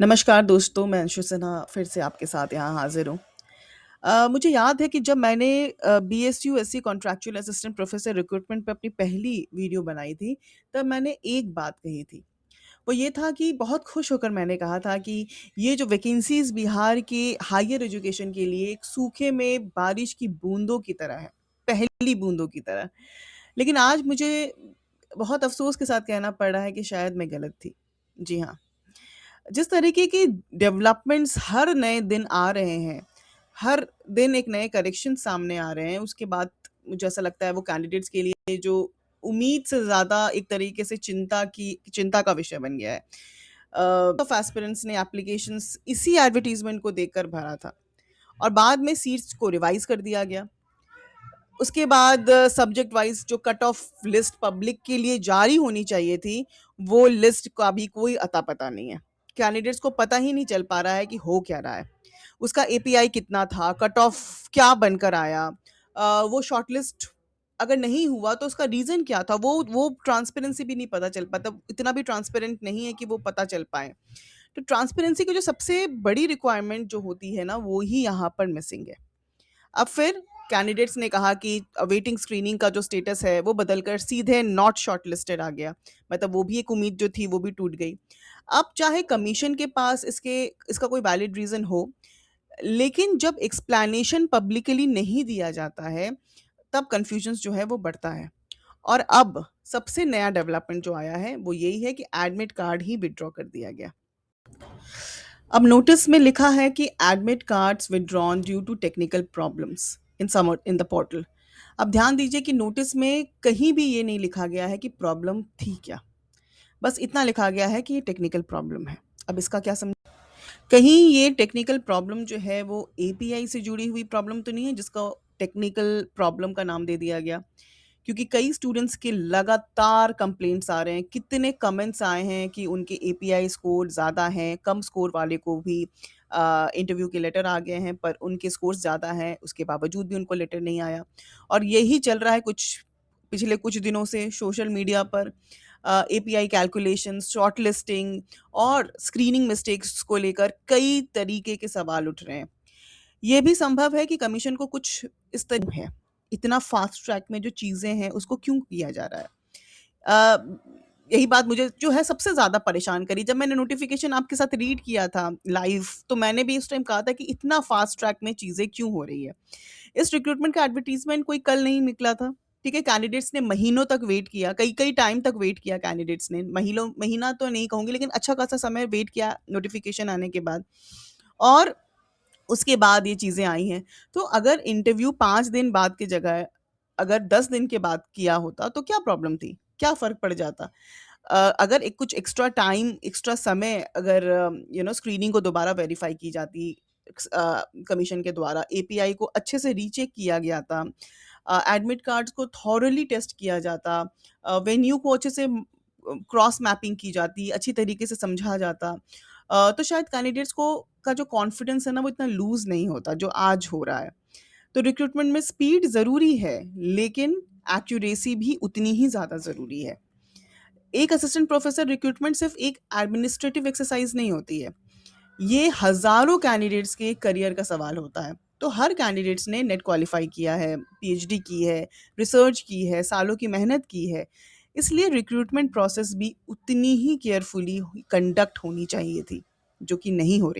नमस्कार दोस्तों, मैं अंशु सिन्हा फिर से आपके साथ यहाँ हाज़िर हूँ। मुझे याद है कि जब मैंने BSU SC contractual assistant professor recruitment पे अपनी पहली वीडियो बनाई थी, तब मैंने एक बात कही थी। वो ये था कि बहुत खुश होकर मैंने कहा था कि ये जो वैकेंसीज़ बिहार के हायर एजुकेशन के लिए एक सूखे में बारिश की बूँदों की तरह है, पहली बूँदों की तरह। लेकिन आज मुझे बहुत अफ़सोस के साथ कहना पड़ रहा है कि शायद मैं गलत थी। जी हाँ। जिस तरीके की डेवलपमेंट्स हर नए दिन आ रहे हैं, हर दिन एक नए करेक्शन सामने आ रहे हैं, उसके बाद मुझे ऐसा लगता है वो कैंडिडेट्स के लिए जो उम्मीद से ज़्यादा एक तरीके से चिंता का विषय बन गया है। ऑफ एस्पिरेंट्स ने एप्लीकेशंस इसी एडवर्टाइज़मेंट को देखकर भरा था और बाद में सीट्स को रिवाइज़ कर दिया गया। उसके बाद सब्जेक्ट वाइज़ जो कट ऑफ लिस्ट पब्लिक के लिए जारी होनी चाहिए थी, वो लिस्ट का भी कोई अता-पता नहीं है। कैंडिडेट्स को पता ही नहीं चल पा रहा है कि हो क्या रहा है। उसका एपीआई कितना था, कट ऑफ क्या बनकर आया, वो शॉर्टलिस्ट अगर नहीं हुआ तो उसका रीज़न क्या था, वो ट्रांसपेरेंसी भी नहीं पता चल पाता, इतना भी ट्रांसपेरेंट नहीं है कि वो पता चल पाए। तो ट्रांसपेरेंसी की जो सबसे बड़ी रिक्वायरमेंट जो होती है ना, वो ही यहाँ पर मिसिंग है। अब फिर कैंडिडेट्स ने कहा कि अवेटिंग स्क्रीनिंग का जो स्टेटस है वो बदलकर सीधे नॉट शॉर्टलिस्टेड आ गया। मतलब वो भी एक उम्मीद जो थी वो भी टूट गई। अब चाहे कमीशन के पास इसका कोई वैलिड रीज़न हो, लेकिन जब एक्सप्लेनेशन पब्लिकली नहीं दिया जाता है, तब कन्फ्यूजन्स जो है वो बढ़ता है। और अब सबसे नया डेवलपमेंट जो आया है वो यही है कि एडमिट कार्ड ही विथड्रॉ कर दिया गया। अब नोटिस में लिखा है कि admit cards withdrawn due to technical problems in the portal. अब ध्यान दीजिए कि नोटिस में कहीं भी ये नहीं लिखा गया है कि प्रॉब्लम थी क्या। बस इतना लिखा गया है कि ये टेक्निकल प्रॉब्लम है। अब इसका क्या समझ, कहीं ये टेक्निकल प्रॉब्लम जो है वो एपीआई से जुड़ी हुई प्रॉब्लम तो नहीं है जिसका टेक्निकल प्रॉब्लम का नाम दे दिया गया। क्योंकि कई स्टूडेंट्स के लगातार कंप्लेंट्स आ रहे हैं, कितने कमेंट्स आए हैं कि उनके एपीआई स्कोर ज़्यादा हैं, कम स्कोर वाले को भी इंटरव्यू के लेटर आ गए हैं, पर उनके स्कोर्स ज़्यादा हैं, उसके बावजूद भी उनको लेटर नहीं आया। और यही चल रहा है पिछले कुछ दिनों से सोशल मीडिया पर। एपीआई कैलकुलेशंस, शॉर्ट लिस्टिंग और स्क्रीनिंग मिस्टेक्स को लेकर कई तरीके के सवाल उठ रहे हैं। ये भी संभव है कि कमीशन को कुछ इस तरह है, इतना फास्ट ट्रैक में जो चीज़ें हैं उसको क्यों किया जा रहा है? अ, यही बात मुझे जो है सबसे ज़्यादा परेशान करी। जब मैंने नोटिफ़िकेशन आपके साथ रीड किया था लाइव, तो मैंने भी उस टाइम कहा था कि इतना फास्ट ट्रैक में चीज़ें क्यों हो रही है? इस रिक्रूटमेंट का एडवर्टाइज़मेंट कोई कल नहीं निकला था, ठीक है? कैंडिडेट्स ने महीनों तक वेट किया, कई-कई टाइम तक वेट किया कैंडिडेट्स ने। महीना तो नहीं कहूँगी, लेकिन अच्छा खासा समय वेट किया नोटिफ़िकेशन आने के बाद। और उसके बाद ये चीज़ें आई हैं। तो अगर इंटरव्यू 5 दिन बाद की जगह अगर 10 दिन के बाद किया होता तो क्या प्रॉब्लम थी? क्या फ़र्क पड़ जाता? अगर एक कुछ एक्स्ट्रा टाइम, एक्स्ट्रा समय अगर स्क्रीनिंग को दोबारा वेरीफ़ाई की जाती, कमीशन के द्वारा एपीआई को अच्छे से रीचेक किया गया था, एडमिट कार्ड्स को थॉरली टेस्ट किया जाता, वेन्यू को अच्छे से क्रॉस मैपिंग की जाती, अच्छी तरीके से समझा जाता, तो शायद कैंडिडेट्स को का जो कॉन्फिडेंस है ना वो इतना लूज़ नहीं होता जो आज हो रहा है। तो रिक्रूटमेंट में स्पीड ज़रूरी है, लेकिन एक्यूरेसी भी उतनी ही ज़्यादा ज़रूरी है। एक असिस्टेंट प्रोफेसर रिक्रूटमेंट सिर्फ़ एक एडमिनिस्ट्रेटिव एक्सरसाइज़ नहीं होती है। ये हज़ारों कैंडिडेट्स के करियर का सवाल होता है। तो हर कैंडिडेट्स ने नेट क्वालीफाई किया है, पीएचडी की है, रिसर्च की है, सालों की मेहनत की है। इसलिए रिक्रूटमेंट प्रोसेस भी उतनी ही केयरफुली कंडक्ट होनी चाहिए थी, जो कि नहीं हो रही।